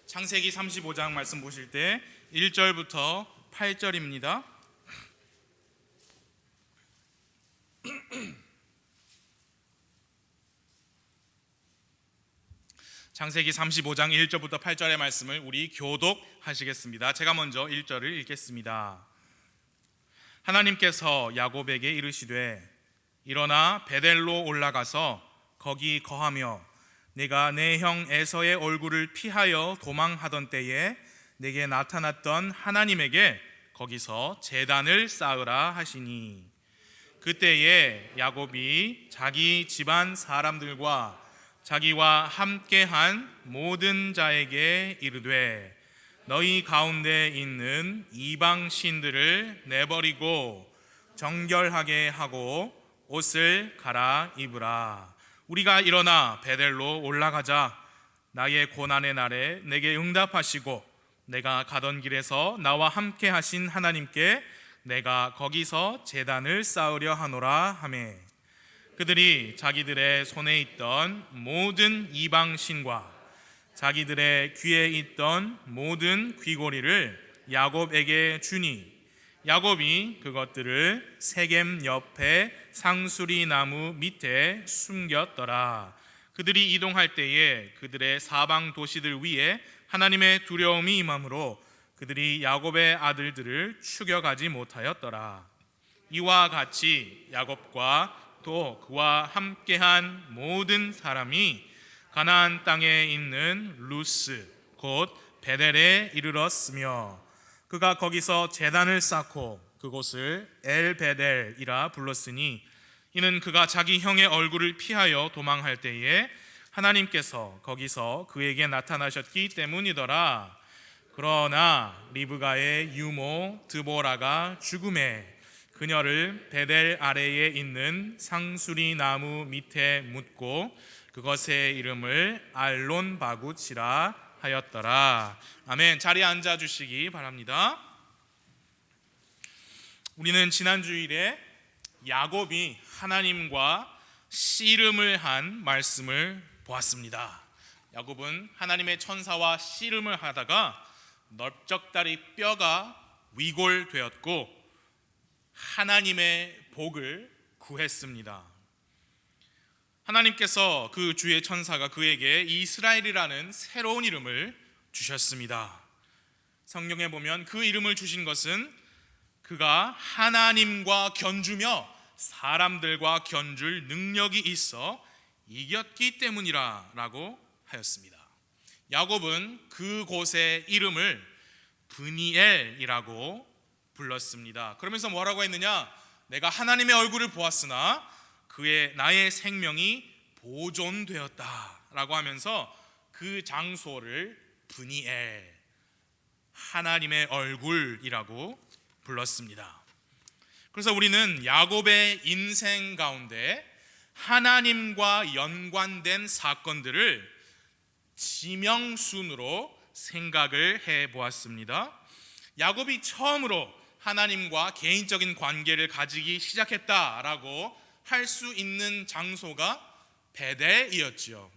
창세기 35장 말씀 보실 때 1절부터 8절입니다. 창세기 35장 1절부터 8절의 말씀을 우리 교독하시겠습니다. 제가 먼저 1절을 읽겠습니다. 하나님께서 야곱에게 이르시되 일어나 베델로 올라가서 거기 거하며 내가 내 형 에서의 얼굴을 피하여 도망하던 때에 내게 나타났던 하나님에게 거기서 제단을 쌓으라 하시니, 그때에 야곱이 자기 집안 사람들과 자기와 함께한 모든 자에게 이르되 너희 가운데 있는 이방 신들을 내버리고 정결하게 하고 옷을 갈아입으라. 우리가 일어나 베델로 올라가자. 나의 고난의 날에 내게 응답하시고 내가 가던 길에서 나와 함께 하신 하나님께 내가 거기서 제단을 쌓으려 하노라 하매, 그들이 자기들의 손에 있던 모든 이방 신과 자기들의 귀에 있던 모든 귀고리를 야곱에게 주니, 야곱이 그것들을 세겜 옆에 상수리 나무 밑에 숨겼더라. 그들이 이동할 때에 그들의 사방 도시들 위에 하나님의 두려움이 임함으로 그들이 야곱의 아들들을 죽여가지 못하였더라. 이와 같이 야곱과 또 그와 함께한 모든 사람이 가나안 땅에 있는 루스 곧 베델에 이르렀으며, 그가 거기서 제단을 쌓고 그곳을 엘베델이라 불렀으니, 이는 그가 자기 형의 얼굴을 피하여 도망할 때에 하나님께서 거기서 그에게 나타나셨기 때문이더라. 그러나 리브가의 유모 드보라가 죽음에 그녀를 베델 아래에 있는 상수리 나무 밑에 묻고 그것의 이름을 알론바굿이라 하였더라. 아멘. 자리에 앉아 주시기 바랍니다. 우리는 지난 주일에 야곱이 하나님과 씨름을 한 말씀을 보았습니다. 야곱은 하나님의 천사와 씨름을 하다가 넓적다리 뼈가 위골되었고 하나님의 복을 구했습니다. 하나님께서 그 주의 천사가 그에게 이스라엘이라는 새로운 이름을 주셨습니다. 성경에 보면 그 이름을 주신 것은 그가 하나님과 견주며 사람들과 견줄 능력이 있어 이겼기 때문이라고 하였습니다. 야곱은 그곳의 이름을 브니엘이라고 불렀습니다. 그러면서 뭐라고 했느냐? 내가 하나님의 얼굴을 보았으나 나의 생명이 보존되었다라고 하면서 그 장소를 브니엘, 하나님의 얼굴이라고 불렀습니다. 그래서 우리는 야곱의 인생 가운데 하나님과 연관된 사건들을 지명순으로 생각을 해보았습니다. 야곱이 처음으로 하나님과 개인적인 관계를 가지기 시작했다라고 할 수 있는 장소가 베델이었지요.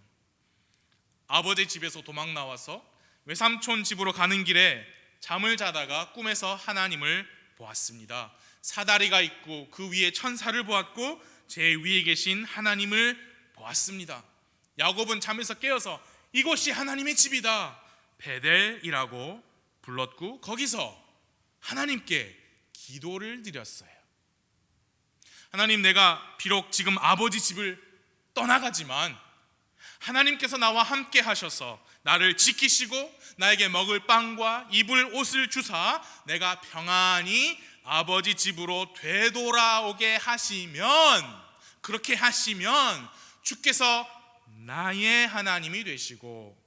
아버지 집에서 도망 나와서 외삼촌 집으로 가는 길에 잠을 자다가 꿈에서 하나님을 보았습니다. 사다리가 있고 그 위에 천사를 보았고 제 위에 계신 하나님을 보았습니다. 야곱은 잠에서 깨어서 이곳이 하나님의 집이다, 베델이라고 불렀고 거기서 하나님께 기도를 드렸어요. 하나님, 내가 비록 지금 아버지 집을 떠나가지만 하나님께서 나와 함께 하셔서 나를 지키시고 나에게 먹을 빵과 입을 옷을 주사 내가 평안히 아버지 집으로 되돌아오게 하시면, 그렇게 하시면 주께서 나의 하나님이 되시고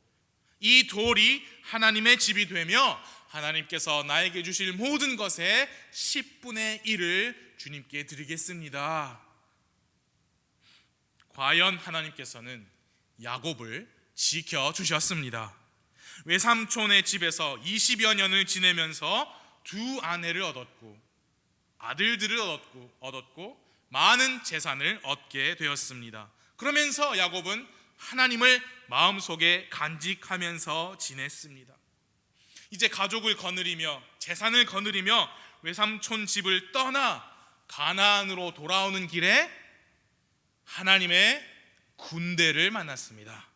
이 돌이 하나님의 집이 되며 하나님께서 나에게 주실 모든 것의 10분의 1을 주님께 드리겠습니다. 과연 하나님께서는 야곱을 지켜주셨습니다. 외삼촌의 집에서 20여 년을 지내면서 두 아내를 얻었고 아들들을 얻었고 많은 재산을 얻게 되었습니다. 그러면서 야곱은 하나님을 마음속에 간직하면서 지냈습니다. 이제 가족을 거느리며 재산을 거느리며 외삼촌 집을 떠나 가나안으로 돌아오는 길에 하나님의 군대를 만났습니다.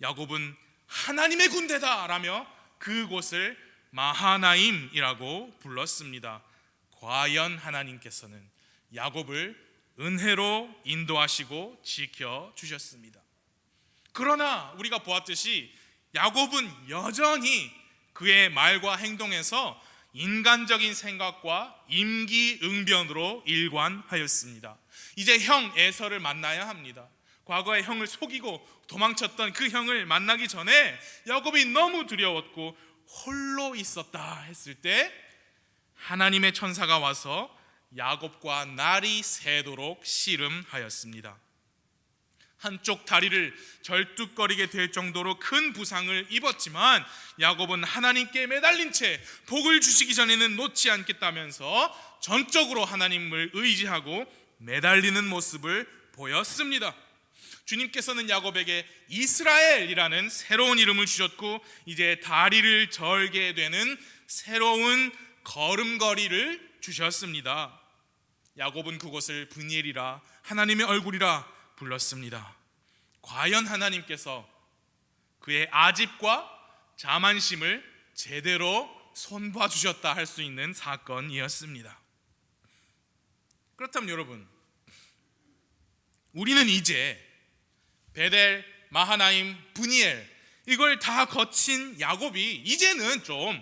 야곱은 하나님의 군대다 라며 그곳을 마하나임이라고 불렀습니다. 과연 하나님께서는 야곱을 은혜로 인도하시고 지켜주셨습니다. 그러나 우리가 보았듯이 야곱은 여전히 그의 말과 행동에서 인간적인 생각과 임기응변으로 일관하였습니다. 이제 형 에서를 만나야 합니다. 과거에 형을 속이고 도망쳤던 그 형을 만나기 전에 야곱이 너무 두려웠고 홀로 있었다 했을 때 하나님의 천사가 와서 야곱과 날이 새도록 씨름하였습니다. 한쪽 다리를 절뚝거리게 될 정도로 큰 부상을 입었지만 야곱은 하나님께 매달린 채 복을 주시기 전에는 놓지 않겠다면서 전적으로 하나님을 의지하고 매달리는 모습을 보였습니다. 주님께서는 야곱에게 이스라엘이라는 새로운 이름을 주셨고 이제 다리를 절게 되는 새로운 걸음걸이를 주셨습니다. 야곱은 그곳을 브니엘이라 하나님의 얼굴이라 불렀습니다. 과연 하나님께서 그의 아집과 자만심을 제대로 손봐 주셨다 할 수 있는 사건이었습니다. 그렇다면 여러분, 우리는 이제 베델, 마하나임, 브니엘 이걸 다 거친 야곱이 이제는 좀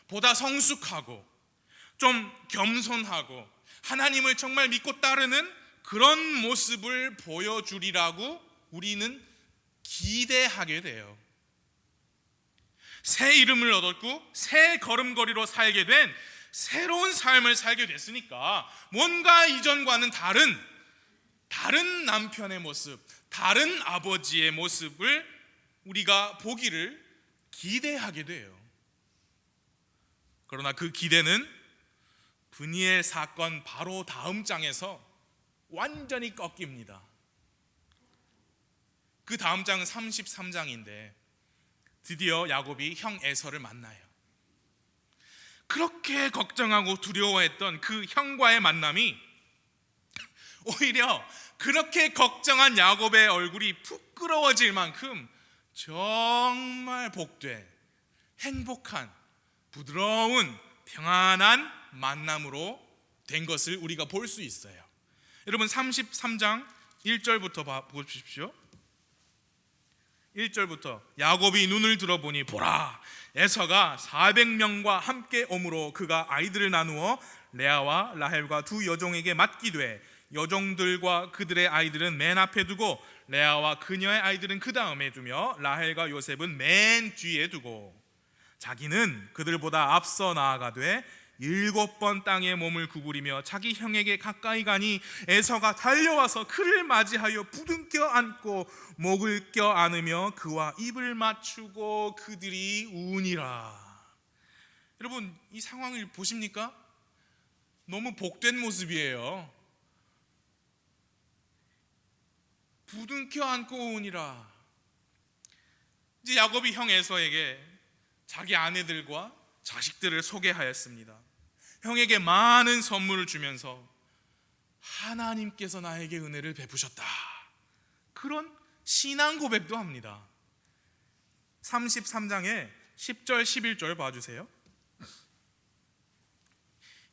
보다 성숙하고 좀 겸손하고 하나님을 정말 믿고 따르는 그런 모습을 보여주리라고 우리는 기대하게 돼요. 새 이름을 얻었고 새 걸음걸이로 살게 된 새로운 삶을 살게 됐으니까 뭔가 이전과는 다른 남편의 모습, 다른 아버지의 모습을 우리가 보기를 기대하게 돼요. 그러나 그 기대는 브니엘 사건 바로 다음 장에서 완전히 꺾입니다. 그 다음 장은 33장인데 드디어 야곱이 형 에서를 만나요. 그렇게 걱정하고 두려워했던 그 형과의 만남이 오히려 그렇게 걱정한 야곱의 얼굴이 부끄러워질 만큼 정말 복된 행복한 부드러운 평안한 만남으로 된 것을 우리가 볼 수 있어요. 여러분 33장 1절부터 보십시오. 1절부터 야곱이 눈을 들어보니 보라 에서가 400명과 함께 오므로 그가 아이들을 나누어 레아와 라헬과 두 여종에게 맡기되 여종들과 그들의 아이들은 맨 앞에 두고 레아와 그녀의 아이들은 그 다음에 두며 라헬과 요셉은 맨 뒤에 두고 자기는 그들보다 앞서 나아가되 7번 땅에 몸을 구부리며 자기 형에게 가까이 가니 에서가 달려와서 그를 맞이하여 부둥켜 안고 목을 껴 안으며 그와 입을 맞추고 그들이 우니라. 여러분 이 상황을 보십니까? 너무 복된 모습이에요. 부둥켜 안고 우니라. 이제 야곱이 형 에서에게 자기 아내들과 자식들을 소개하였습니다. 형에게 많은 선물을 주면서 하나님께서 나에게 은혜를 베푸셨다, 그런 신앙 고백도 합니다. 33장에 10절 11절 봐주세요.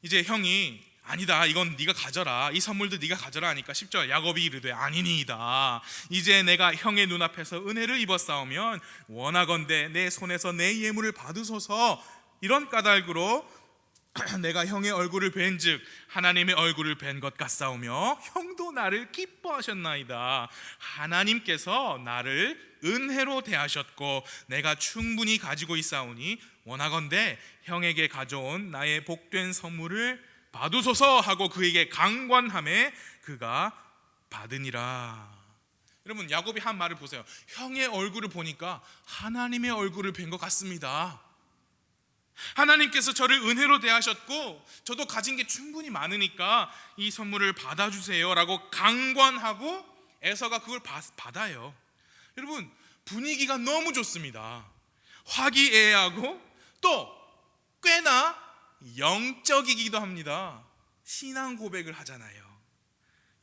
이제 형이 아니다 이건 네가 가져라, 이 선물도 네가 가져라 하니까 10절 야곱이 이르되 아니니이다. 이제 내가 형의 눈앞에서 은혜를 입었사오면 원하건대 내 손에서 내 예물을 받으소서. 이런 까닭으로 내가 형의 얼굴을 뵌즉 하나님의 얼굴을 뵌 것 같사오며 형도 나를 기뻐하셨나이다. 하나님께서 나를 은혜로 대하셨고 내가 충분히 가지고 있사오니 원하건대 형에게 가져온 나의 복된 선물을 받으소서 하고 그에게 강권하매 그가 받으니라. 여러분 야곱이 한 말을 보세요. 형의 얼굴을 보니까 하나님의 얼굴을 뵌 것 같습니다. 하나님께서 저를 은혜로 대하셨고 저도 가진 게 충분히 많으니까 이 선물을 받아주세요 라고 강권하고 에서가 그걸 받아요. 여러분, 분위기가 너무 좋습니다. 화기애애하고 또 꽤나 영적이기도 합니다. 신앙 고백을 하잖아요.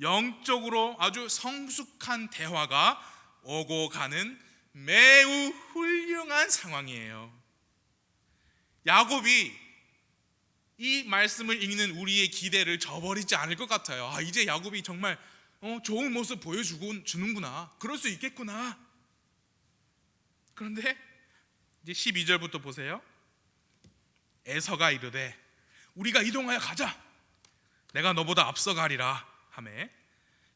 영적으로 아주 성숙한 대화가 오고 가는 매우 훌륭한 상황이에요. 야곱이 이 말씀을 읽는 우리의 기대를 저버리지 않을 것 같아요. 이제 야곱이 정말 좋은 모습 보여주는구나, 그럴 수 있겠구나. 그런데 이제 12절부터 보세요. 에서가 이르되 우리가 이동하여 가자, 내가 너보다 앞서가리라 하매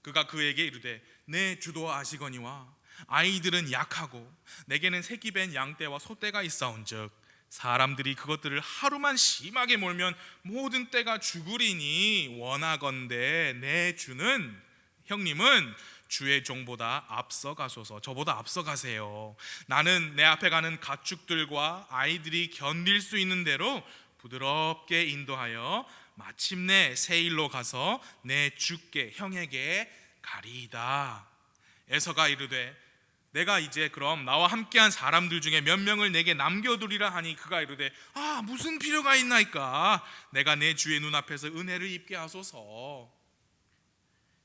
그가 그에게 이르되 내 주도 아시거니와 아이들은 약하고 내게는 새끼 뺀 양떼와 소떼가 있사온즉 사람들이 그것들을 하루만 심하게 몰면 모든 떼가 죽으리니 원하건대 내 주는, 형님은 주의 종보다 앞서가소서. 저보다 앞서가세요. 나는 내 앞에 가는 가축들과 아이들이 견딜 수 있는 대로 부드럽게 인도하여 마침내 세일로 가서 내 주께 형에게 가리이다. 에서가 이르되 내가 이제 그럼 나와 함께한 사람들 중에 몇 명을 내게 남겨두리라 하니 그가 이르되 무슨 필요가 있나이까. 내가 내 주의 눈앞에서 은혜를 입게 하소서.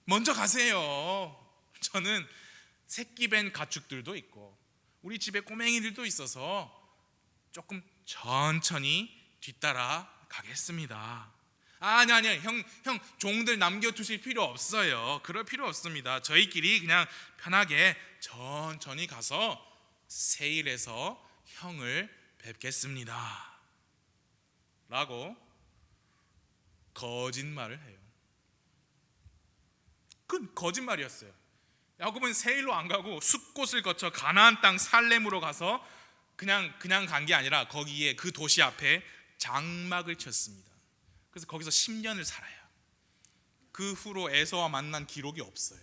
먼저 가세요. 저는 새끼 뺀 가축들도 있고 우리 집에 꼬맹이들도 있어서 조금 천천히 뒤따라 가겠습니다. 아니 형 종들 남겨두실 필요 없어요. 그럴 필요 없습니다. 저희끼리 그냥 편하게 천천히 가서 세일에서 형을 뵙겠습니다 라고 거짓말을 해요. 그건 거짓말이었어요. 야곱은 세일로 안 가고 숲곳을 거쳐 가나안 땅 살렘으로 가서 그냥 간 게 아니라 거기에 그 도시 앞에 장막을 쳤습니다. 그래서 거기서 10년을 살아요. 그 후로 에서와 만난 기록이 없어요.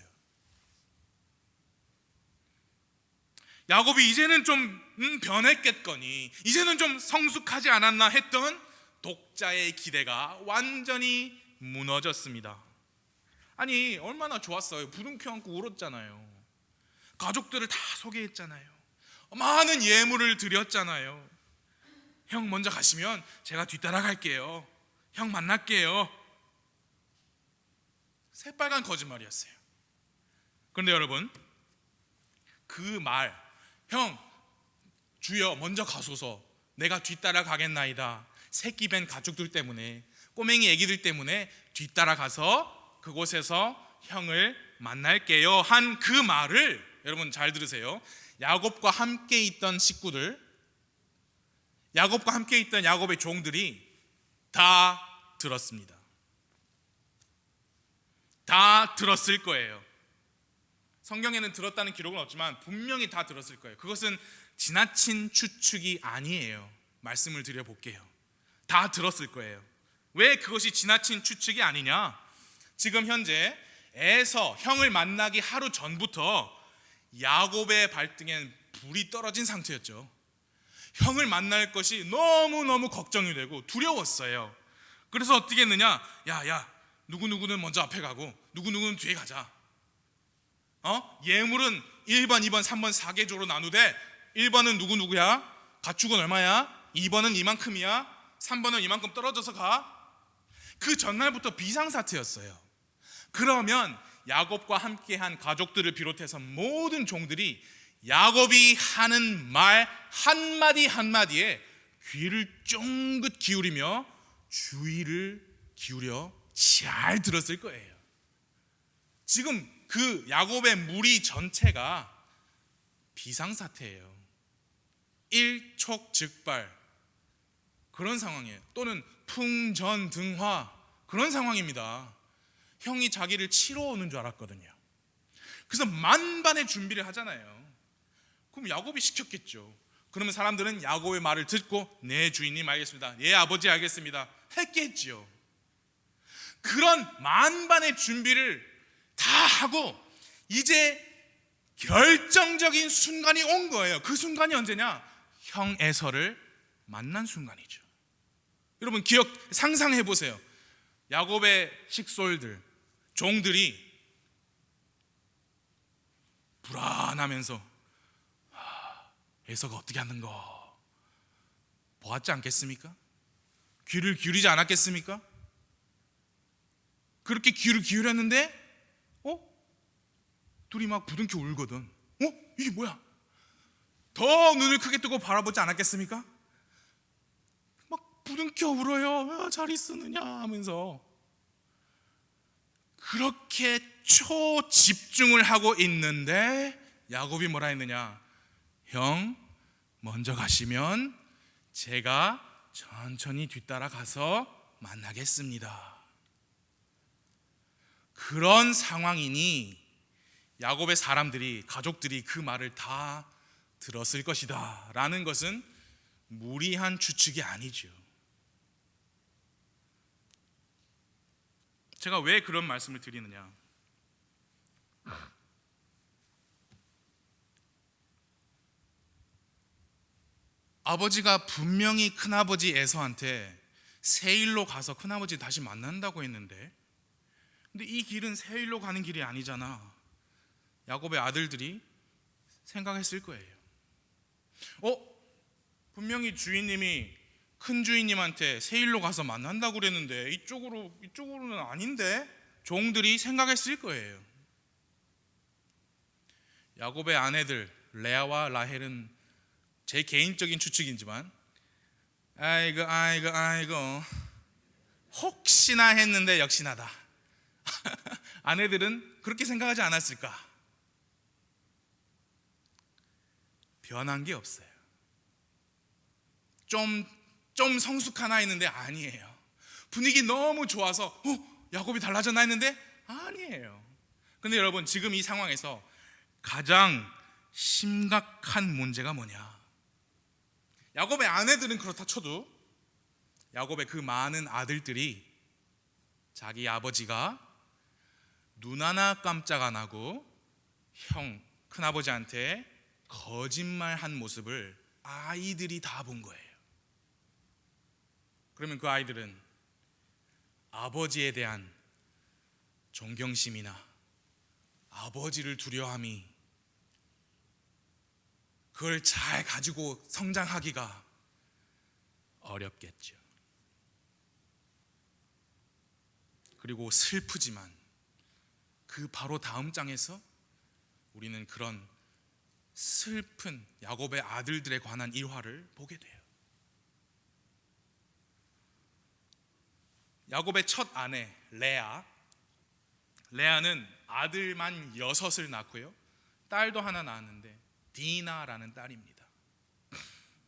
야곱이 이제는 좀 변했겠거니, 이제는 좀 성숙하지 않았나 했던 독자의 기대가 완전히 무너졌습니다. 아니 얼마나 좋았어요. 부둥켜 안고 울었잖아요. 가족들을 다 소개했잖아요. 많은 예물을 드렸잖아요. 형 먼저 가시면 제가 뒤따라 갈게요. 형 만날게요. 새빨간 거짓말이었어요. 그런데 여러분, 그 말, 형 주여 먼저 가소서, 내가 뒤따라 가겠나이다, 새끼 뺀 가축들 때문에, 꼬맹이 애기들 때문에 뒤따라 가서 그곳에서 형을 만날게요 한 그 말을, 여러분 잘 들으세요. 야곱과 함께 있던 식구들, 야곱과 함께 있던 야곱의 종들이 다 들었습니다. 다 들었을 거예요. 성경에는 들었다는 기록은 없지만 분명히 다 들었을 거예요. 그것은 지나친 추측이 아니에요. 말씀을 드려볼게요. 다 들었을 거예요. 왜 그것이 지나친 추측이 아니냐? 지금 현재 에서 형을 만나기 하루 전부터 야곱의 발등엔 불이 떨어진 상태였죠. 형을 만날 것이 너무너무 걱정이 되고 두려웠어요. 그래서 어떻게 했느냐? 야 누구누구는 먼저 앞에 가고 누구누구는 뒤에 가자. 예물은 1번, 2번, 3번 4개조로 나누되 1번은 누구누구야? 가축은 얼마야? 2번은 이만큼이야? 3번은 이만큼 떨어져서 가? 그 전날부터 비상사태였어요. 그러면 야곱과 함께한 가족들을 비롯해서 모든 종들이 야곱이 하는 말 한마디 한마디에 귀를 쫑긋 기울이며 주의를 기울여 잘 들었을 거예요. 지금 그 야곱의 무리 전체가 비상사태예요. 일촉즉발 그런 상황이에요. 또는 풍전등화 그런 상황입니다. 형이 자기를 치러 오는 줄 알았거든요. 그래서 만반의 준비를 하잖아요. 그럼 야곱이 시켰겠죠. 그러면 사람들은 야곱의 말을 듣고 네 주인님 알겠습니다, 예 아버지 알겠습니다 했겠죠. 그런 만반의 준비를 다 하고 이제 결정적인 순간이 온 거예요. 그 순간이 언제냐? 형 에서를 만난 순간이죠. 여러분 상상해 보세요. 야곱의 식솔들, 종들이 불안하면서 에서가 어떻게 하는 거 보았지 않겠습니까? 귀를 기울이지 않았겠습니까? 그렇게 귀를 기울였는데 둘이 막 부둥켜 울거든. 이게 뭐야? 더 눈을 크게 뜨고 바라보지 않았겠습니까? 막 부둥켜 울어요. 잘 있었느냐 하면서. 그렇게 초집중을 하고 있는데 야곱이 뭐라 했느냐? 형 먼저 가시면 제가 천천히 뒤따라 가서 만나겠습니다. 그런 상황이니 야곱의 사람들이, 가족들이 그 말을 다 들었을 것이다 라는 것은 무리한 추측이 아니죠. 제가 왜 그런 말씀을 드리느냐? 아버지가 분명히 큰아버지 에서한테 세일로 가서 큰아버지 다시 만난다고 했는데, 근데 이 길은 세일로 가는 길이 아니잖아. 야곱의 아들들이 생각했을 거예요. 분명히 주인님이 큰 주인님한테 세일로 가서 만난다고 그랬는데 이쪽으로는 아닌데? 종들이 생각했을 거예요. 야곱의 아내들 레아와 라헬은 제 개인적인 추측이지만 아이고 혹시나 했는데 역시나다. 아내들은 그렇게 생각하지 않았을까? 변한 게 없어요. 좀 성숙하나 했는데 아니에요. 분위기 너무 좋아서 야곱이 달라졌나 했는데 아니에요. 근데 여러분, 지금 이 상황에서 가장 심각한 문제가 뭐냐? 야곱의 아내들은 그렇다 쳐도 야곱의 그 많은 아들들이 자기 아버지가 눈 하나 깜짝 안 하고 큰아버지한테 거짓말한 모습을 아이들이 다 본 거예요. 그러면 그 아이들은 아버지에 대한 존경심이나 아버지를 두려워함이, 그걸 잘 가지고 성장하기가 어렵겠죠. 그리고 슬프지만 그 바로 다음 장에서 우리는 그런 슬픈 야곱의 아들들에 관한 일화를 보게 돼요. 야곱의 첫 아내 레아는 아들만 6을 낳고요, 딸도 하나 낳았는데 디나라는 딸입니다.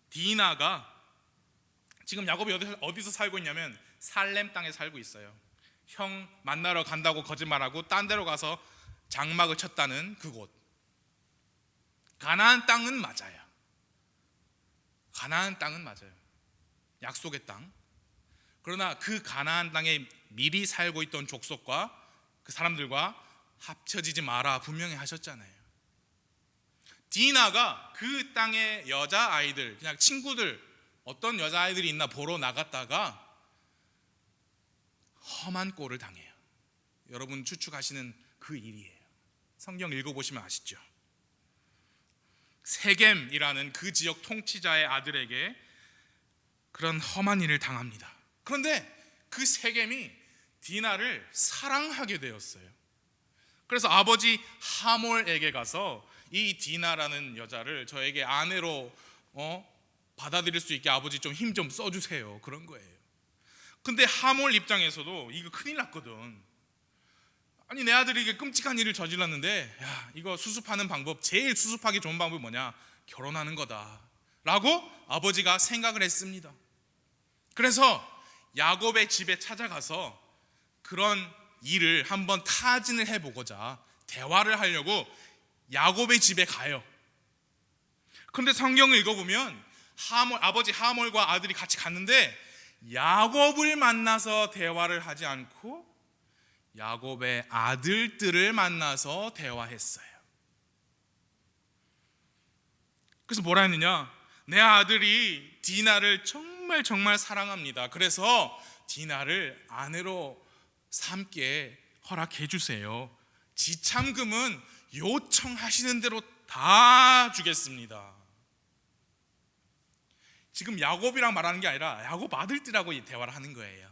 디나가 지금 야곱이 어디서 살고 있냐면 살렘 땅에 살고 있어요. 형 만나러 간다고 거짓말하고 딴 데로 가서 장막을 쳤다는 그곳. 가나안 땅은 맞아요. 약속의 땅. 그러나 그 가나안 땅에 미리 살고 있던 족속과 그 사람들과 합쳐지지 마라 분명히 하셨잖아요. 디나가 그 땅의 여자아이들, 그냥 친구들, 어떤 여자아이들이 있나 보러 나갔다가 험한 꼴을 당해요. 여러분 추측하시는 그 일이에요. 성경 읽어보시면 아시죠? 세겜이라는 그 지역 통치자의 아들에게 그런 험한 일을 당합니다. 그런데 그 세겜이 디나를 사랑하게 되었어요. 그래서 아버지 하몰에게 가서 이 디나라는 여자를 저에게 아내로 받아들일 수 있게 아버지 좀 힘 좀 써주세요, 그런 거예요. 근데 하몰 입장에서도 이거 큰일 났거든. 아니, 내 아들이 이게 끔찍한 일을 저질렀는데, 야, 이거 수습하는 방법, 제일 수습하기 좋은 방법이 뭐냐? 결혼하는 거다 라고 아버지가 생각을 했습니다. 그래서 야곱의 집에 찾아가서 그런 일을 한번 타진을 해보고자 대화를 하려고 야곱의 집에 가요. 그런데 성경을 읽어보면 아버지 하몰과 아들이 같이 갔는데 야곱을 만나서 대화를 하지 않고 야곱의 아들들을 만나서 대화했어요. 그래서 뭐라 했느냐? 내 아들이 디나를 정말 사랑합니다. 그래서 디나를 아내로 삼게 허락해 주세요. 지참금은 요청하시는 대로 다 주겠습니다. 지금 야곱이랑 말하는 게 아니라 야곱 아들들하고 대화를 하는 거예요.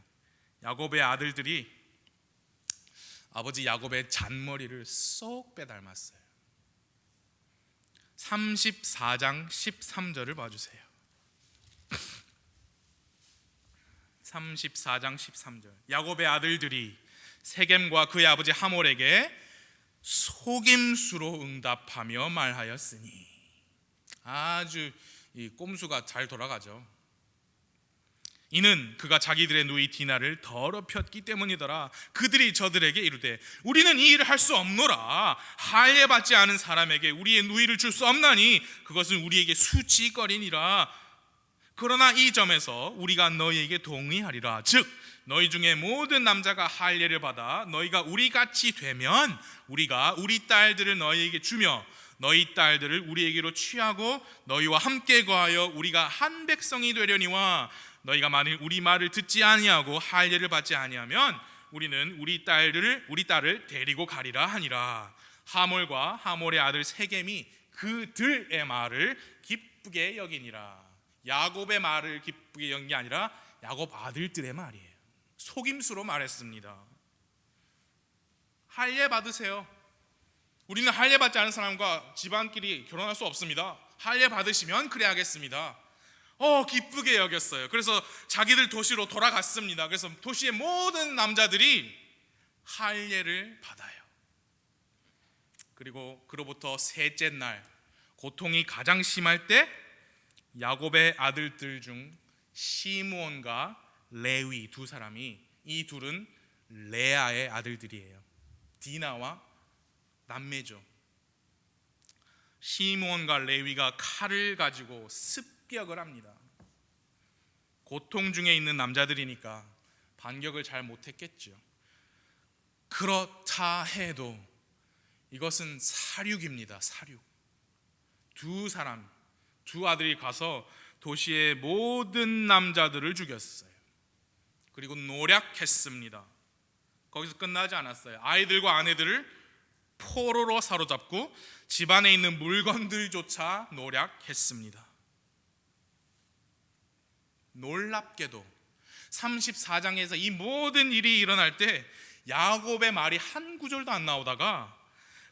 야곱의 아들들이 아버지 야곱의 잔머리를 쏙 빼닮았어요. 34장 13절을 봐주세요. 34장 13절. 야곱의 아들들이 세겜과 그의 아버지 하몰에게 속임수로 응답하며 말하였으니, 아주 이 꼼수가 잘 돌아가죠. 이는 그가 자기들의 누이 디나를 더럽혔기 때문이더라. 그들이 저들에게 이르되 우리는 이 일을 할 수 없노라. 할례받지 않은 사람에게 우리의 누이를 줄 수 없나니 그것은 우리에게 수치거리니라. 그러나 이 점에서 우리가 너희에게 동의하리라. 즉 너희 중에 모든 남자가 할례를 받아 너희가 우리같이 되면 우리가 우리 딸들을 너희에게 주며 너희 딸들을 우리에게로 취하고 너희와 함께 거하여 우리가 한 백성이 되려니와 너희가 만일 우리 말을 듣지 아니하고 할례를 받지 아니하면 우리는 우리 딸을 데리고 가리라 하니라. 하몰과 하몰의 아들 세겜이 그들의 말을 기쁘게 여기니라. 야곱의 말을 기쁘게 여긴 게 아니라 야곱 아들들의 말이에요. 속임수로 말했습니다. 할례 받으세요. 우리는 할례 받지 않은 사람과 집안끼리 결혼할 수 없습니다. 할례 받으시면 그래 하겠습니다. 기쁘게 여겼어요. 그래서 자기들 도시로 돌아갔습니다. 그래서 도시의 모든 남자들이 할례를 받아요. 그리고 그로부터 셋째 날, 고통이 가장 심할 때 야곱의 아들들 중 시므온과 레위 두 사람이, 이 둘은 레아의 아들들이에요. 디나와 남매죠. 시므온과 레위가 칼을 가지고 습격을 합니다. 고통 중에 있는 남자들이니까 반격을 잘 못했겠죠. 그렇다 해도 이것은 사륙입니다. 사륙. 두 아들이 가서 도시의 모든 남자들을 죽였어요. 그리고 노략했습니다. 거기서 끝나지 않았어요. 아이들과 아내들을 포로로 사로잡고 집안에 있는 물건들조차 노략했습니다. 놀랍게도 34장에서 이 모든 일이 일어날 때 야곱의 말이 한 구절도 안 나오다가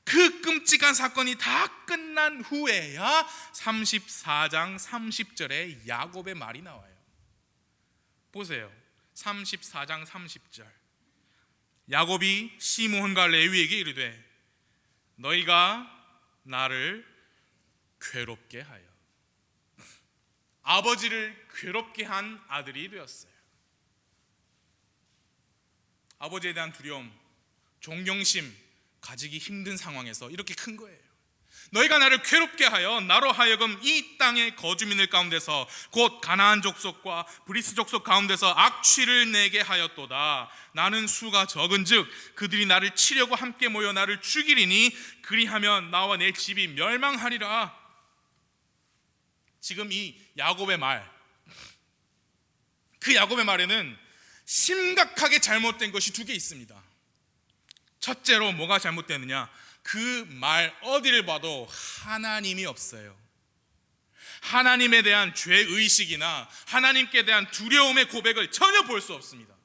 그 끔찍한 사건이 다 끝난 후에야 34장 30절에 야곱의 말이 나와요. 보세요. 34장 30절. 야곱이 시므온과 레위에게 이르되 너희가 나를 괴롭게 하여, 아버지를 괴롭게 한 아들이 되었어요. 아버지에 대한 두려움, 존경심 가지기 힘든 상황에서 이렇게 큰 거예요. 너희가 나를 괴롭게 하여 나로 하여금 이 땅의 거주민들 가운데서 곧 가나안 족속과 브리스 족속 가운데서 악취를 내게 하였도다. 나는 수가 적은즉 그들이 나를 치려고 함께 모여 나를 죽이리니 그리하면 나와 내 집이 멸망하리라. 지금 이 야곱의 말, 그 야곱의 말에는 심각하게 잘못된 것이 두 개 있습니다. 첫째로 뭐가 잘못되느냐? 그 말 어디를 봐도 하나님이 없어요. 하나님에 대한 죄의식이나 하나님께 대한 두려움의 고백을 전혀 볼 수 없습니다.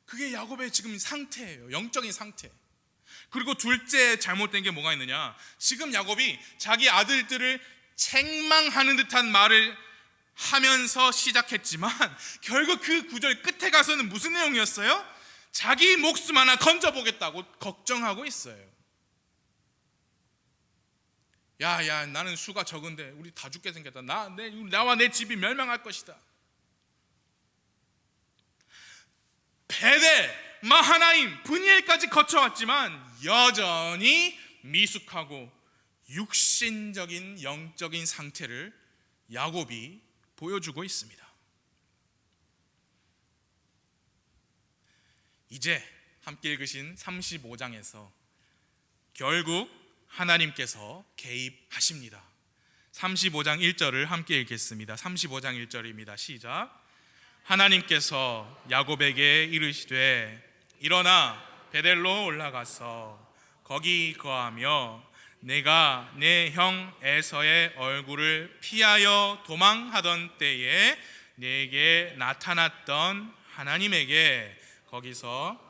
그게 야곱의 지금 상태예요. 영적인 상태. 그리고 둘째 잘못된 게 뭐가 있느냐? 지금 야곱이 자기 아들들을 책망하는 듯한 말을 하면서 시작했지만 결국 그 구절 끝에 가서는 무슨 내용이었어요? 자기 목숨 하나 건져보겠다고 걱정하고 있어요. 야, 나는 수가 적은데 우리 다 죽게 생겼다. 나와 내 집이 멸망할 것이다. 베델, 마하나임, 브니엘까지 거쳐왔지만 여전히 미숙하고 육신적인 영적인 상태를 야곱이 보여주고 있습니다. 이제 함께 읽으신 35장에서 결국 하나님께서 개입하십니다. 35장 1절을 함께 읽겠습니다. 35장 1절입니다. 시작. 하나님께서 야곱에게 이르시되 일어나 베델로 올라가서 거기 거하며 내가 내 형 에서의 얼굴을 피하여 도망하던 때에 내게 나타났던 하나님에게, 거기서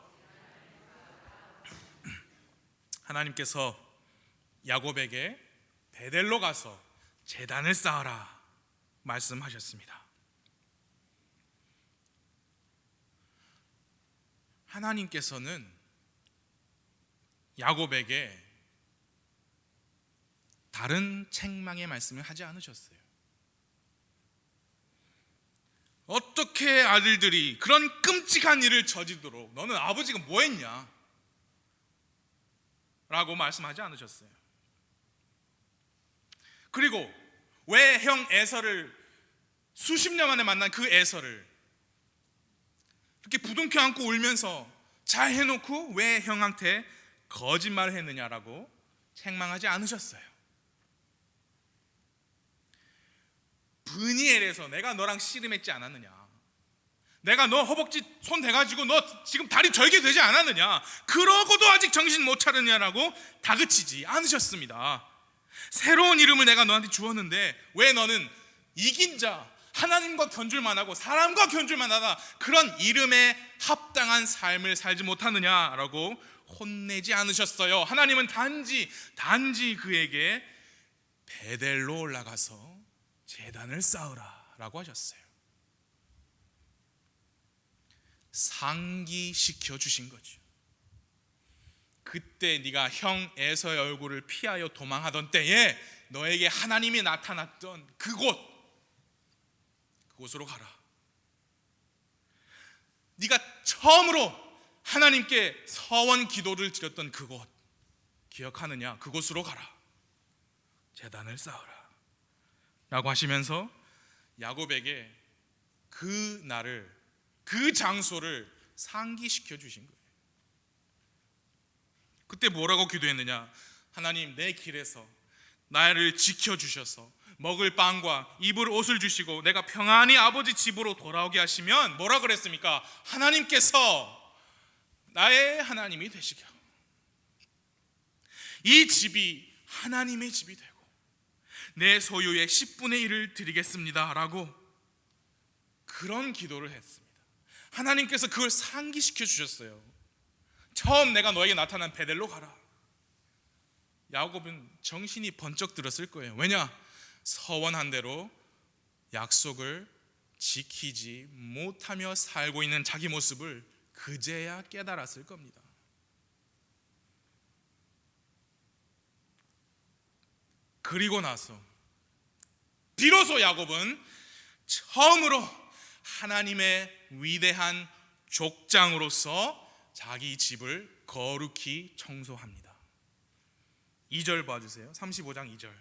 하나님께서 야곱에게 베델로 가서 제단을 쌓아라 말씀하셨습니다. 하나님께서는 야곱에게 다른 책망의 말씀을 하지 않으셨어요. 어떻게 아들들이 그런 끔찍한 일을 저지르도록 너는 아버지가 뭐 했냐? 라고 말씀하지 않으셨어요. 그리고 왜 형 에서를, 수십 년 만에 만난 그 에서를 이렇게 부둥켜 안고 울면서 잘 해놓고 왜 형한테 거짓말을 했느냐라고 책망하지 않으셨어요. 브니엘에서 내가 너랑 씨름했지 않았느냐, 내가 너 허벅지 손 대가지고 너 지금 다리 절개되지 않았느냐, 그러고도 아직 정신 못 차렸냐라고 다그치지 않으셨습니다. 새로운 이름을 내가 너한테 주었는데 왜 너는 이긴 자, 하나님과 견줄만 하고 사람과 견줄만 하다 그런 이름에 합당한 삶을 살지 못하느냐라고 혼내지 않으셨어요. 하나님은 단지 그에게 베델로 올라가서 제단을 쌓으라 라고 하셨어요. 상기시켜 주신 거죠. 그때 네가 형 에서의 얼굴을 피하여 도망하던 때에 너에게 하나님이 나타났던 그곳으로 가라. 네가 처음으로 하나님께 서원 기도를 드렸던 그곳 기억하느냐? 그곳으로 가라. 제단을 쌓으라 라고 하시면서 야곱에게 그 날을, 그 장소를 상기시켜 주신 거예요. 그때 뭐라고 기도했느냐? 하나님, 내 길에서 나를 지켜주셔서 먹을 빵과 입을 옷을 주시고 내가 평안히 아버지 집으로 돌아오게 하시면 뭐라 그랬습니까? 하나님께서 나의 하나님이 되시게 하고 이 집이 하나님의 집이 되고 내 소유의 10분의 1을 드리겠습니다 라고 그런 기도를 했습니다. 하나님께서 그걸 상기시켜 주셨어요. 처음 내가 너에게 나타난 베델로 가라. 야곱은 정신이 번쩍 들었을 거예요. 왜냐? 서원한 대로 약속을 지키지 못하며 살고 있는 자기 모습을 그제야 깨달았을 겁니다. 그리고 나서 비로소 야곱은 처음으로 하나님의 위대한 족장으로서 자기 집을 거룩히 청소합니다. 2절 봐주세요. 35장 2절.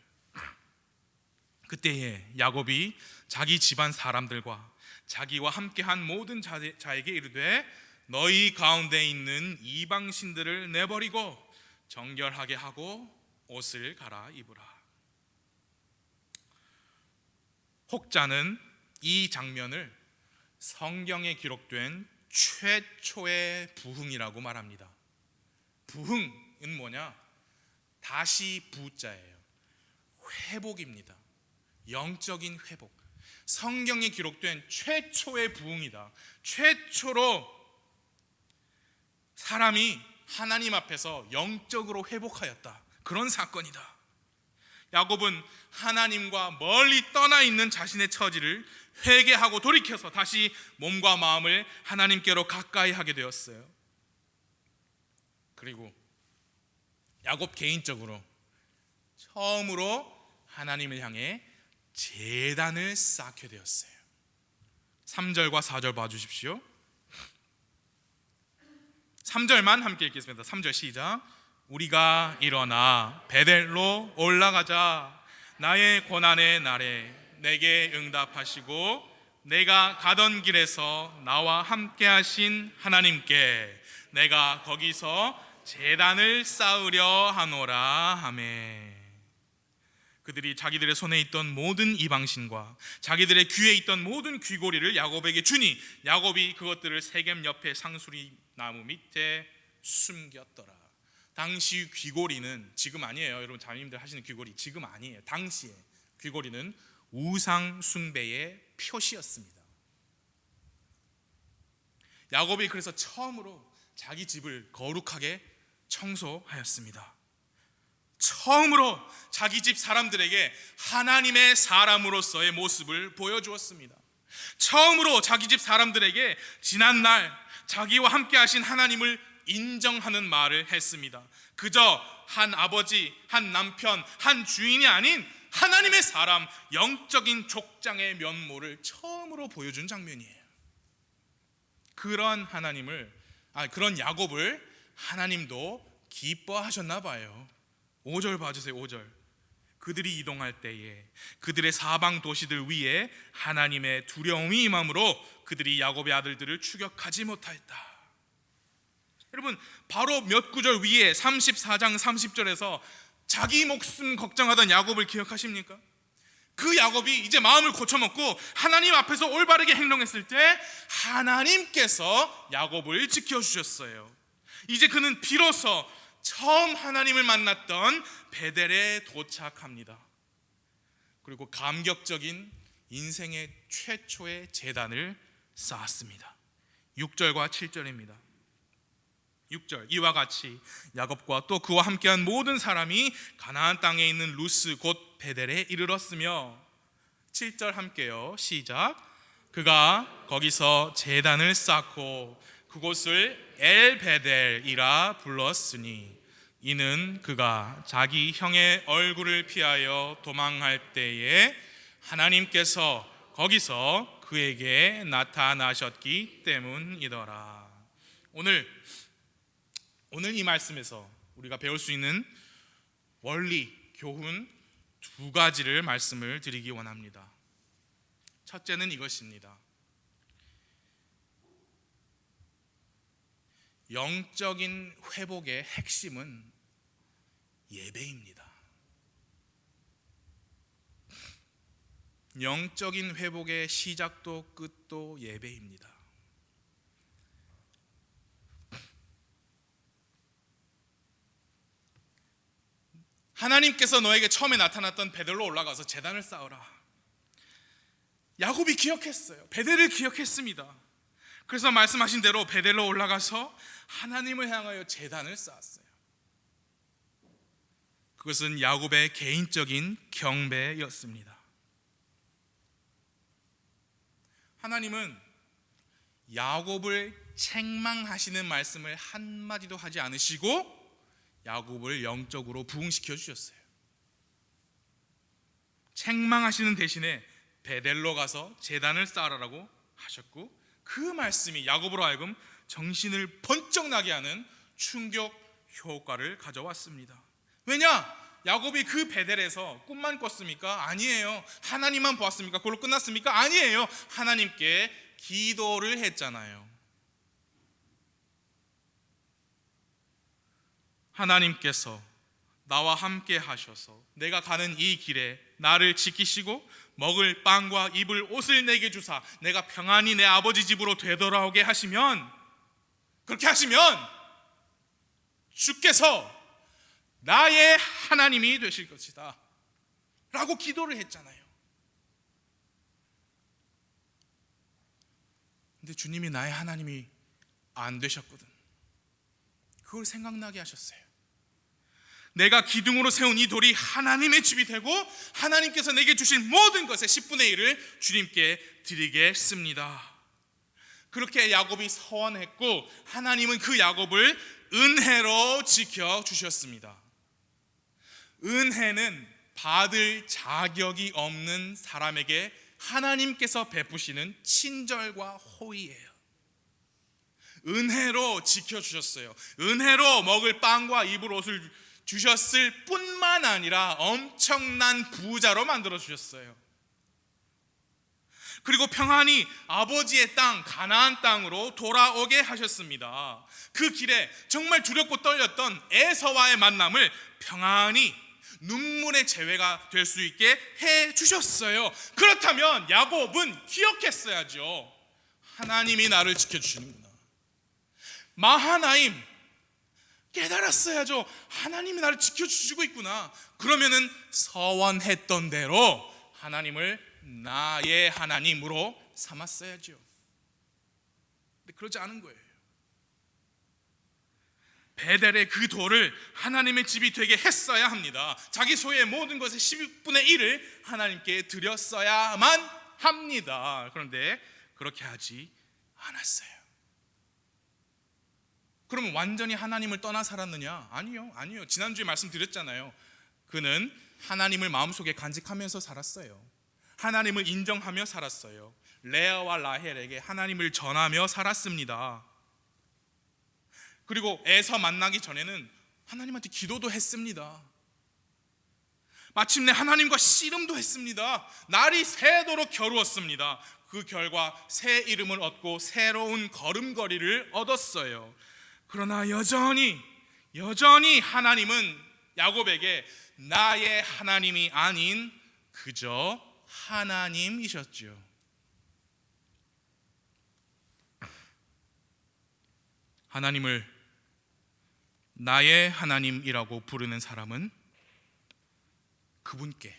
그때에 야곱이 자기 집안 사람들과 자기와 함께한 모든 자에게 이르되 너희 가운데 있는 이방신들을 내버리고 정결하게 하고 옷을 갈아입으라. 혹자는 이 장면을 성경에 기록된 최초의 부흥이라고 말합니다. 부흥은 뭐냐? 다시 부자예요. 회복입니다. 영적인 회복. 성경에 기록된 최초의 부흥이다. 최초로 사람이 하나님 앞에서 영적으로 회복하였다. 그런 사건이다. 야곱은 하나님과 멀리 떠나 있는 자신의 처지를 회개하고 돌이켜서 다시 몸과 마음을 하나님께로 가까이 하게 되었어요. 그리고 야곱 개인적으로 처음으로 하나님을 향해 제단을 쌓게 되었어요. 3절과 4절 봐주십시오. 3절만 함께 읽겠습니다. 3절 시작. 우리가 일어나 베델로 올라가자. 나의 고난의 날에 내게 응답하시고 내가 가던 길에서 나와 함께 하신 하나님께 내가 거기서 제단을 쌓으려 하노라 하매. 그들이 자기들의 손에 있던 모든 이방신과 자기들의 귀에 있던 모든 귀고리를 야곱에게 주니 야곱이 그것들을 세겜 옆에 상수리 나무 밑에 숨겼더라. 당시 귀고리는, 지금 아니에요 여러분, 자매님들 하시는 귀고리 지금 아니에요. 당시에 귀고리는 우상 숭배의 표시였습니다. 야곱이 그래서 처음으로 자기 집을 거룩하게 청소하였습니다. 처음으로 자기 집 사람들에게 하나님의 사람으로서의 모습을 보여주었습니다. 처음으로 자기 집 사람들에게 지난날 자기와 함께 하신 하나님을 인정하는 말을 했습니다. 그저 한 아버지, 한 남편, 한 주인이 아닌 하나님의 사람, 영적인 족장의 면모를 처음으로 보여준 장면이에요. 그런 그런 야곱을 하나님도 기뻐하셨나 봐요. 5절 봐주세요. 5절. 그들이 이동할 때에 그들의 사방 도시들 위에 하나님의 두려움이 임함으로 그들이 야곱의 아들들을 추격하지 못하였다. 여러분, 바로 몇 구절 위에 34장 30절에서 자기 목숨 걱정하던 야곱을 기억하십니까? 그 야곱이 이제 마음을 고쳐먹고 하나님 앞에서 올바르게 행동했을 때 하나님께서 야곱을 지켜주셨어요. 이제 그는 비로소 처음 하나님을 만났던 베델에 도착합니다. 그리고 감격적인 인생의 최초의 제단을 쌓았습니다. 6절과 7절입니다. 6절, 이와 같이 야곱과 또 그와 함께한 모든 사람이 가나안 땅에 있는 루스 곧 베델에 이르렀으며, 7절 함께요. 시작. 그가 거기서 제단을 쌓고 그곳을 엘베델이라 불렀으니 이는 그가 자기 형의 얼굴을 피하여 도망할 때에 하나님께서 거기서 그에게 나타나셨기 때문이더라. 오늘 이 말씀에서 우리가 배울 수 있는 원리, 교훈 두 가지를 말씀을 드리기 원합니다. 첫째는 이것입니다. 영적인 회복의 핵심은 예배입니다. 영적인 회복의 시작도 끝도 예배입니다. 하나님께서 너에게 처음에 나타났던 베델로 올라가서 제단을 쌓으라. 야곱이 기억했어요. 베델을 기억했습니다. 그래서 말씀하신 대로 베델로 올라가서 하나님을 향하여 제단을 쌓았어요. 그것은 야곱의 개인적인 경배였습니다. 하나님은 야곱을 책망하시는 말씀을 한마디도 하지 않으시고 야곱을 영적으로 부흥시켜 주셨어요. 책망하시는 대신에 베델로 가서 제단을 쌓으라고 하셨고, 그 말씀이 야곱으로 하여금 정신을 번쩍 나게 하는 충격 효과를 가져왔습니다. 왜냐? 야곱이 그 베델에서 꿈만 꿨습니까? 아니에요. 하나님만 보았습니까? 그걸로 끝났습니까? 아니에요. 하나님께 기도를 했잖아요. 하나님께서 나와 함께 하셔서 내가 가는 이 길에 나를 지키시고 먹을 빵과 입을 옷을 내게 주사 내가 평안히 내 아버지 집으로 되돌아오게 하시면, 그렇게 하시면 주께서 나의 하나님이 되실 것이다 라고 기도를 했잖아요. 근데 주님이 나의 하나님이 안 되셨거든. 그걸 생각나게 하셨어요. 내가 기둥으로 세운 이 돌이 하나님의 집이 되고 하나님께서 내게 주신 모든 것의 10분의 1을 주님께 드리겠습니다. 그렇게 야곱이 서원했고 하나님은 그 야곱을 은혜로 지켜주셨습니다. 은혜는 받을 자격이 없는 사람에게 하나님께서 베푸시는 친절과 호의예요. 은혜로 지켜주셨어요. 은혜로 먹을 빵과 입을 옷을 주셨을 뿐만 아니라 엄청난 부자로 만들어 주셨어요. 그리고 평안히 아버지의 땅 가나안 땅으로 돌아오게 하셨습니다. 그 길에 정말 두렵고 떨렸던 에서와의 만남을 평안히 눈물의 재회가 될 수 있게 해 주셨어요. 그렇다면 야곱은 기억했어야죠. 하나님이 나를 지켜주시는구나. 마하나임, 깨달았어야죠. 하나님이 나를 지켜주시고 있구나. 그러면은 서원했던 대로 하나님을 나의 하나님으로 삼았어야죠. 근데 그러지 않은 거예요. 베델의 그 돌을 하나님의 집이 되게 했어야 합니다. 자기 소유의 모든 것의 10분의 1을 하나님께 드렸어야만 합니다. 그런데 그렇게 하지 않았어요. 그러면 완전히 하나님을 떠나 살았느냐? 아니요. 지난주에 말씀드렸잖아요. 그는 하나님을 마음속에 간직하면서 살았어요. 하나님을 인정하며 살았어요. 레아와 라헬에게 하나님을 전하며 살았습니다. 그리고 에서 만나기 전에는 하나님한테 기도도 했습니다. 마침내 하나님과 씨름도 했습니다. 날이 새도록 겨루었습니다. 그 결과 새 이름을 얻고 새로운 걸음걸이를 얻었어요. 그러나 여전히 하나님은 야곱에게 나의 하나님이 아닌 그저 하나님이셨죠. 하나님을 나의 하나님이라고 부르는 사람은 그분께,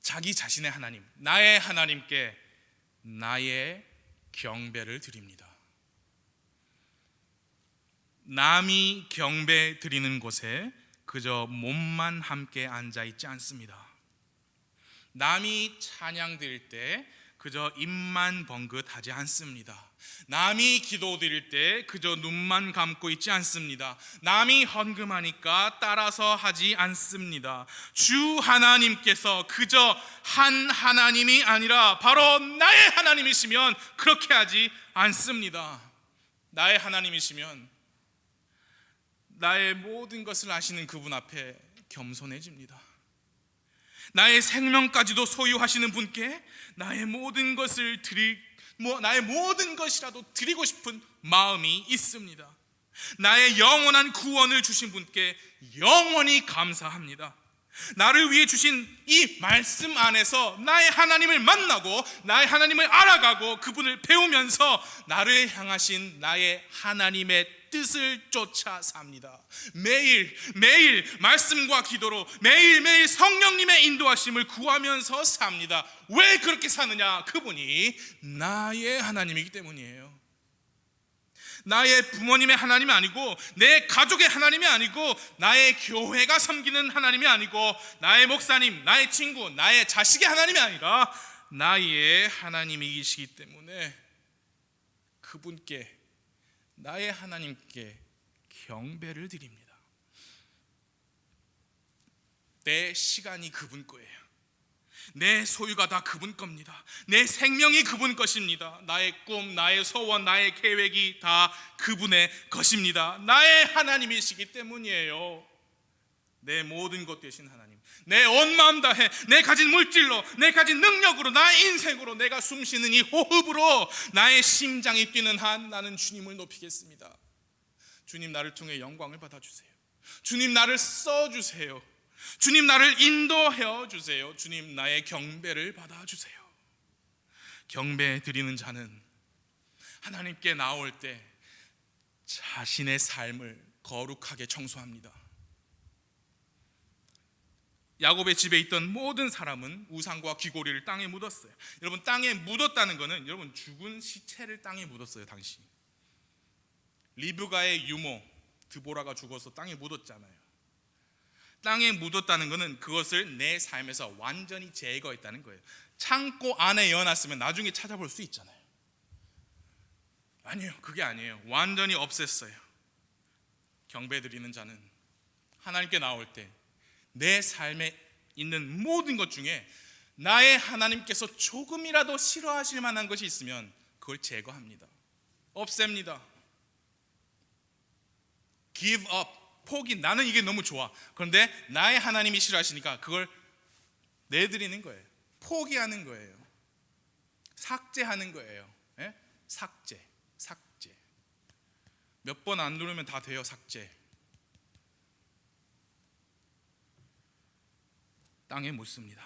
자기 자신의 하나님, 나의 하나님께 나의 경배를 드립니다. 남이 경배 드리는 곳에 그저 몸만 함께 앉아 있지 않습니다. 남이 찬양 드릴 때 그저 입만 번긋하지 않습니다. 남이 기도 드릴 때 그저 눈만 감고 있지 않습니다. 남이 헌금하니까 따라서 하지 않습니다. 주 하나님께서 그저 한 하나님이 아니라 바로 나의 하나님이시면 그렇게 하지 않습니다. 나의 하나님이시면 나의 모든 것을 아시는 그분 앞에 겸손해집니다. 나의 생명까지도 소유하시는 분께 나의 모든 것을 나의 모든 것이라도 드리고 싶은 마음이 있습니다. 나의 영원한 구원을 주신 분께 영원히 감사합니다. 나를 위해 주신 이 말씀 안에서 나의 하나님을 만나고 나의 하나님을 알아가고 그분을 배우면서 나를 향하신 나의 하나님의 뜻을 쫓아 삽니다. 매일 말씀과 기도로 매일매일 성령님의 인도하심을 구하면서 삽니다. 왜 그렇게 사느냐? 그분이 나의 하나님이기 때문이에요. 나의 부모님의 하나님이 아니고 내 가족의 하나님이 아니고 나의 교회가 섬기는 하나님이 아니고 나의 목사님, 나의 친구, 나의 자식의 하나님이 아니라 나의 하나님이시기 때문에 그분께, 나의 하나님께 경배를 드립니다. 내 시간이 그분 거예요. 내 소유가 다 그분 겁니다. 내 생명이 그분 것입니다. 나의 꿈, 나의 소원, 나의 계획이 다 그분의 것입니다. 나의 하나님이시기 때문이에요. 내 모든 것 되신 하나님, 내 온 마음 다해 내 가진 물질로, 내 가진 능력으로, 나의 인생으로, 내가 숨쉬는 이 호흡으로 나의 심장이 뛰는 한 나는 주님을 높이겠습니다. 주님, 나를 통해 영광을 받아주세요. 주님, 나를 써주세요. 주님, 나를 인도해 주세요. 주님, 나의 경배를 받아주세요. 경배 드리는 자는 하나님께 나올 때 자신의 삶을 거룩하게 청소합니다. 야곱의 집에 있던 모든 사람은 우상과 귀고리를 땅에 묻었어요. 여러분, 땅에 묻었다는 것은 여러분 죽은 시체를 땅에 묻었어요. 당시 리브가의 유모 드보라가 죽어서 땅에 묻었잖아요. 땅에 묻었다는 것은 그것을 내 삶에서 완전히 제거했다는 거예요. 창고 안에 넣어놨으면 나중에 찾아볼 수 있잖아요. 아니요, 그게 아니에요. 완전히 없앴어요. 경배드리는 자는 하나님께 나올 때 내 삶에 있는 모든 것 중에 나의 하나님께서 조금이라도 싫어하실 만한 것이 있으면 그걸 제거합니다. 없앱니다. Give up, 포기. 나는 이게 너무 좋아. 그런데 나의 하나님이 싫어하시니까 그걸 내드리는 거예요. 포기하는 거예요. 삭제하는 거예요. 예? 삭제. 몇 번 안 누르면 다 돼요. 삭제. 땅에 묻습니다.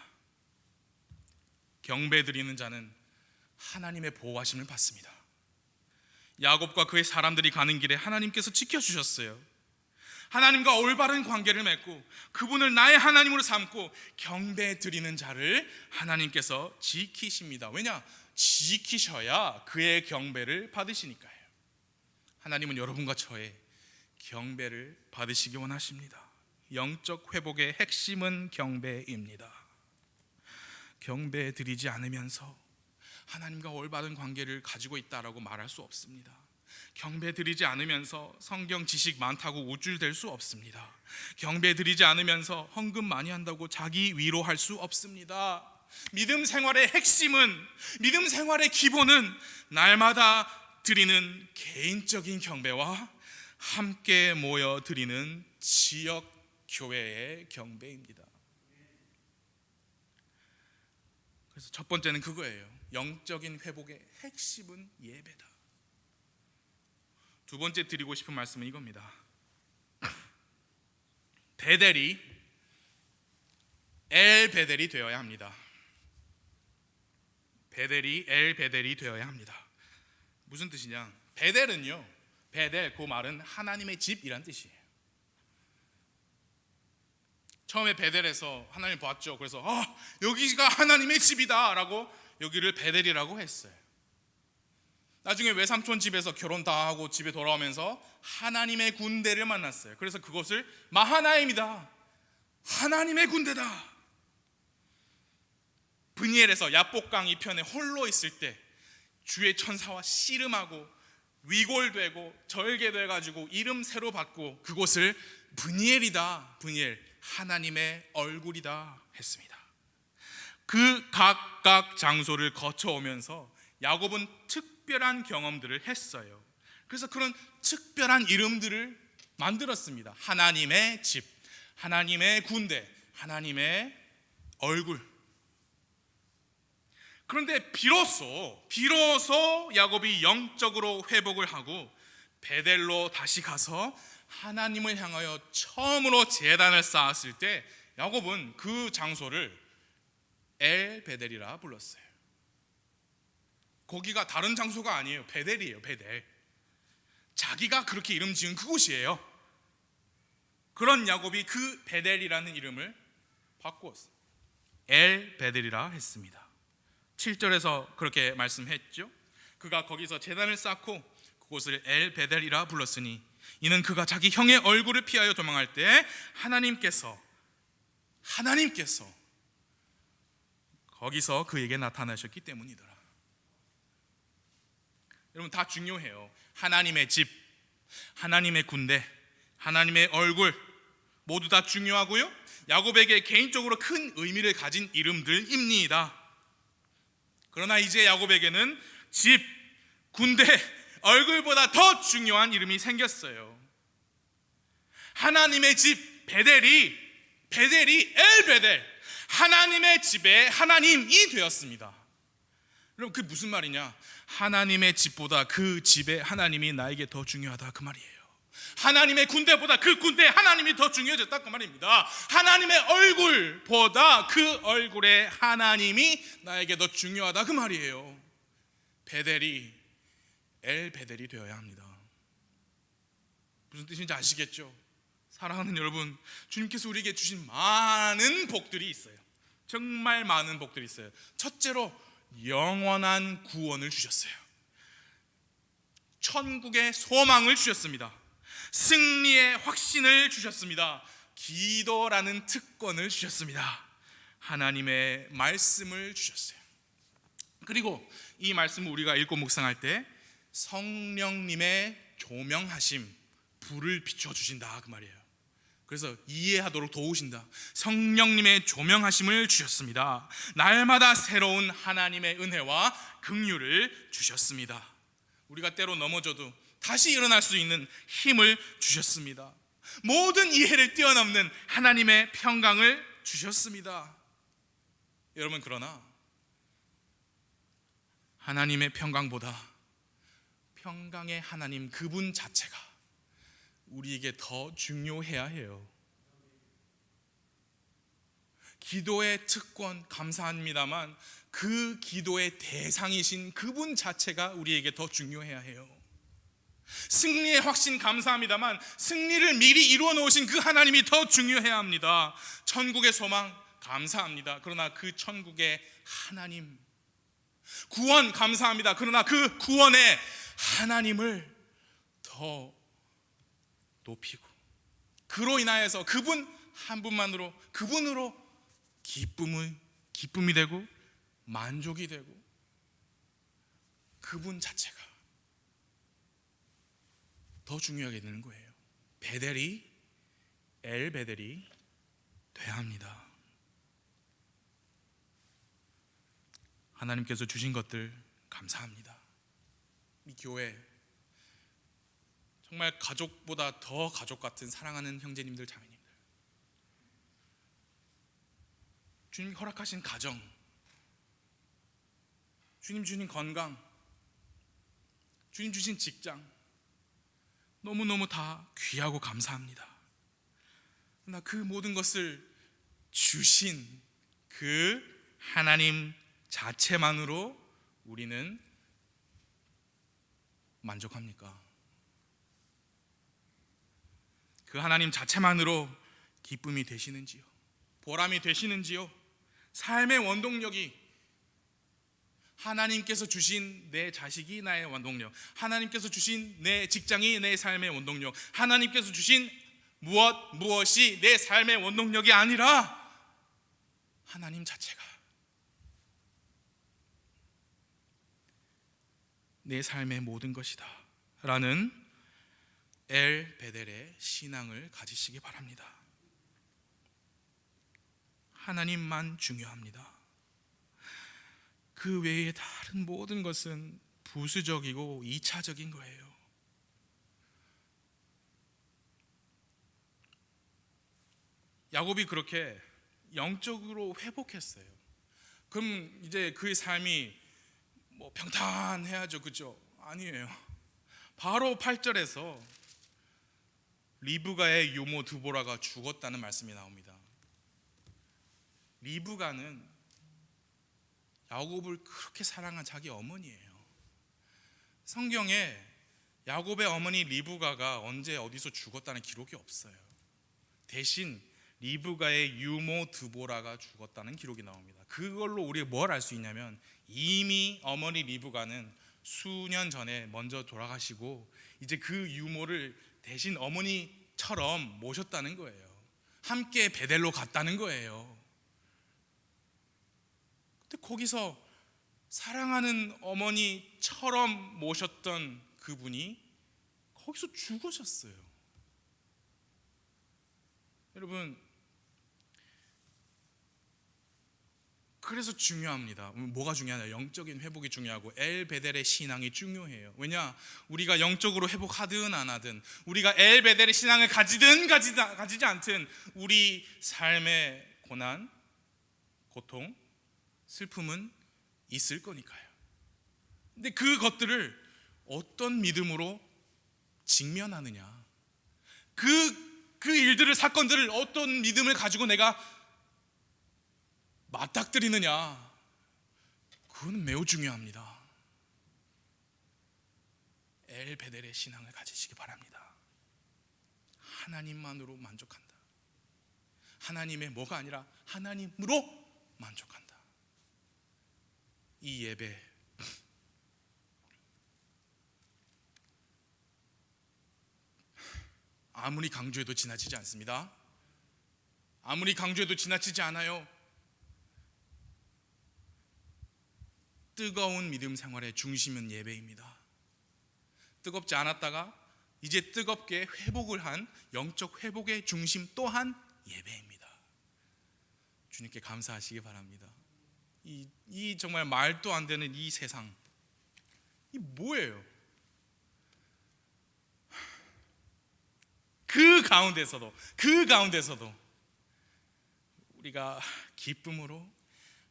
경배 드리는 자는 하나님의 보호하심을 받습니다. 야곱과 그의 사람들이 가는 길에 하나님께서 지켜주셨어요. 하나님과 올바른 관계를 맺고 그분을 나의 하나님으로 삼고 경배 드리는 자를 하나님께서 지키십니다. 왜냐? 지키셔야 그의 경배를 받으시니까요. 하나님은 여러분과 저의 경배를 받으시기 원하십니다. 영적 회복의 핵심은 경배입니다. 경배 드리지 않으면서 하나님과 올바른 관계를 가지고 있다라고 말할 수 없습니다. 경배 드리지 않으면서 성경 지식 많다고 우쭐댈 수 없습니다. 경배 드리지 않으면서 헌금 많이 한다고 자기 위로할 수 없습니다. 믿음 생활의 핵심은, 믿음 생활의 기본은 날마다 드리는 개인적인 경배와 함께 모여 드리는 지역 교회의 경배입니다. 그래서 첫 번째는 그거예요. 영적인 회복의 핵심은 예배다. 두 번째 드리고 싶은 말씀은 이겁니다. 베델이 엘 베델이 되어야 합니다. 베델이 엘 베델이 되어야 합니다. 무슨 뜻이냐? 베델은요, 베델 그 말은 하나님의 집이란 뜻이에요. 처음에 베델에서 하나님 보았죠. 그래서 여기가 하나님의 집이다 라고 여기를 베델이라고 했어요. 나중에 외삼촌 집에서 결혼 다 하고 집에 돌아오면서 하나님의 군대를 만났어요. 그래서 그것을 마하나임이다, 하나님의 군대다. 브니엘에서 야복강 이편에 홀로 있을 때 주의 천사와 씨름하고 위골되고 절개돼가지고 이름 새로 받고 그곳을 브니엘이다, 브니엘, 하나님의 얼굴이다 했습니다. 그 각각 장소를 거쳐오면서 야곱은 특별한 경험들을 했어요. 그래서 그런 특별한 이름들을 만들었습니다. 하나님의 집, 하나님의 군대, 하나님의 얼굴. 그런데 비로소 야곱이 영적으로 회복을 하고 베델로 다시 가서 하나님을 향하여 처음으로 제단을 쌓았을 때 야곱은 그 장소를 엘 베델이라 불렀어요. 거기가 다른 장소가 아니에요. 베델이에요. 베델. 자기가 그렇게 이름 지은 그곳이에요. 그런 야곱이 그 베델이라는 이름을 바꾸었어요. 엘 베델이라 했습니다. 7절에서 그렇게 말씀했죠. 그가 거기서 제단을 쌓고 그곳을 엘 베델이라 불렀으니 이는 그가 자기 형의 얼굴을 피하여 도망할 때 하나님께서 거기서 그에게 나타나셨기 때문이더라. 여러분, 다 중요해요. 하나님의 집, 하나님의 군대, 하나님의 얼굴 모두 다 중요하고요, 야곱에게 개인적으로 큰 의미를 가진 이름들입니다. 그러나 이제 야곱에게는 집, 군대, 얼굴보다 더 중요한 이름이 생겼어요. 하나님의 집 베델이 엘 베델, 하나님의 집의 하나님이 되었습니다. 여러분, 그게 무슨 말이냐? 하나님의 집보다 그 집의 하나님이 나에게 더 중요하다 그 말이에요. 하나님의 군대보다 그 군대의 하나님이 더 중요해졌다 그 말입니다. 하나님의 얼굴보다 그 얼굴의 하나님이 나에게 더 중요하다 그 말이에요. 베델이 엘 베델이 되어야 합니다. 무슨 뜻인지 아시겠죠? 사랑하는 여러분, 주님께서 우리에게 주신 많은 복들이 있어요. 정말 많은 복들이 있어요. 첫째로 영원한 구원을 주셨어요. 천국의 소망을 주셨습니다. 승리의 확신을 주셨습니다. 기도라는 특권을 주셨습니다. 하나님의 말씀을 주셨어요. 그리고 이 말씀을 우리가 읽고 묵상할 때 성령님의 조명하심, 불을 비춰주신다 그 말이에요. 그래서 이해하도록 도우신다. 성령님의 조명하심을 주셨습니다. 날마다 새로운 하나님의 은혜와 긍휼을 주셨습니다. 우리가 때로 넘어져도 다시 일어날 수 있는 힘을 주셨습니다. 모든 이해를 뛰어넘는 하나님의 평강을 주셨습니다. 여러분, 그러나 하나님의 평강보다 평강의 하나님 그분 자체가 우리에게 더 중요해야 해요. 기도의 특권 감사합니다만 그 기도의 대상이신 그분 자체가 우리에게 더 중요해야 해요. 승리의 확신 감사합니다만 승리를 미리 이루어 놓으신 그 하나님이 더 중요해야 합니다. 천국의 소망 감사합니다. 그러나 그 천국의 하나님, 구원 감사합니다. 그러나 그 구원의 하나님을 더 높이고 그로 인하여서 그분 한 분만으로, 그분으로 기쁨이 되고 만족이 되고 그분 자체가 더 중요하게 되는 거예요. 베델이 엘베델이 돼야 합니다. 하나님께서 주신 것들 감사합니다. 이 교회 정말 가족보다 더 가족 같은 사랑하는 형제님들, 자매님들, 주님 허락하신 가정, 주님 주신 건강, 주님 주신 직장 너무너무 다 귀하고 감사합니다. 그러나 그 모든 것을 주신 그 하나님 자체만으로 우리는 만족합니까? 그 하나님 자체만으로 기쁨이 되시는지요? 보람이 되시는지요? 삶의 원동력이 하나님께서 주신 내 자식이 나의 원동력, 하나님께서 주신 내 직장이 내 삶의 원동력, 하나님께서 주신 무엇이 내 삶의 원동력이 아니라 하나님 자체가 내 삶의 모든 것이다 라는 엘베델의 신앙을 가지시기 바랍니다. 하나님만 중요합니다. 그 외에 다른 모든 것은 부수적이고 2차적인 거예요. 야곱이 그렇게 영적으로 회복했어요. 그럼 이제 그의 삶이 평탄해야죠, 그죠? 아니에요. 바로 8절에서 리브가의 유모 드보라가 죽었다는 말씀이 나옵니다. 리브가는 야곱을 그렇게 사랑한 자기 어머니예요. 성경에 야곱의 어머니 리브가가 언제 어디서 죽었다는 기록이 없어요. 대신 리브가의 유모 드보라가 죽었다는 기록이 나옵니다. 그걸로 우리가 뭘 알 수 있냐면 이미 어머니 리브가는 수년 전에 먼저 돌아가시고 이제 그 유모를 대신 어머니처럼 모셨다는 거예요. 함께 베델로 갔다는 거예요. 근데 거기서 사랑하는 어머니처럼 모셨던 그분이 거기서 죽으셨어요. 여러분, 그래서 중요합니다. 뭐가 중요하냐? 영적인 회복이 중요하고 엘베델의 신앙이 중요해요. 왜냐? 우리가 영적으로 회복하든 안 하든, 우리가 엘베델의 신앙을 가지든 가지지 않든 우리 삶의 고난, 고통, 슬픔은 있을 거니까요. 근데 그것들을 어떤 믿음으로 직면하느냐, 그 일들을, 사건들을 어떤 믿음을 가지고 내가 맞닥뜨리느냐, 그건 매우 중요합니다. 엘베델의 신앙을 가지시기 바랍니다. 하나님만으로 만족한다. 하나님의 뭐가 아니라 하나님으로 만족한다. 이 예배 아무리 강조해도 지나치지 않습니다. 아무리 강조해도 지나치지 않아요. 뜨거운 믿음 생활의 중심은 예배입니다. 뜨겁지 않았다가 이제 뜨겁게 회복을 한 영적 회복의 중심 또한 예배입니다. 주님께 감사하시기 바랍니다. 이 정말 말도 안 되는 이 세상, 이 뭐예요? 그 가운데서도 우리가 기쁨으로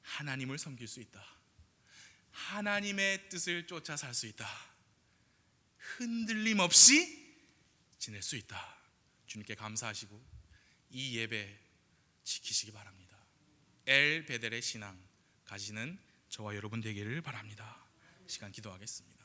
하나님을 섬길 수 있다. 하나님의 뜻을 쫓아 살 수 있다. 흔들림 없이 지낼 수 있다. 주님께 감사하시고 이 예배 지키시기 바랍니다. 엘베델의 신앙 가지는 저와 여러분 되기를 바랍니다. 시간 기도하겠습니다.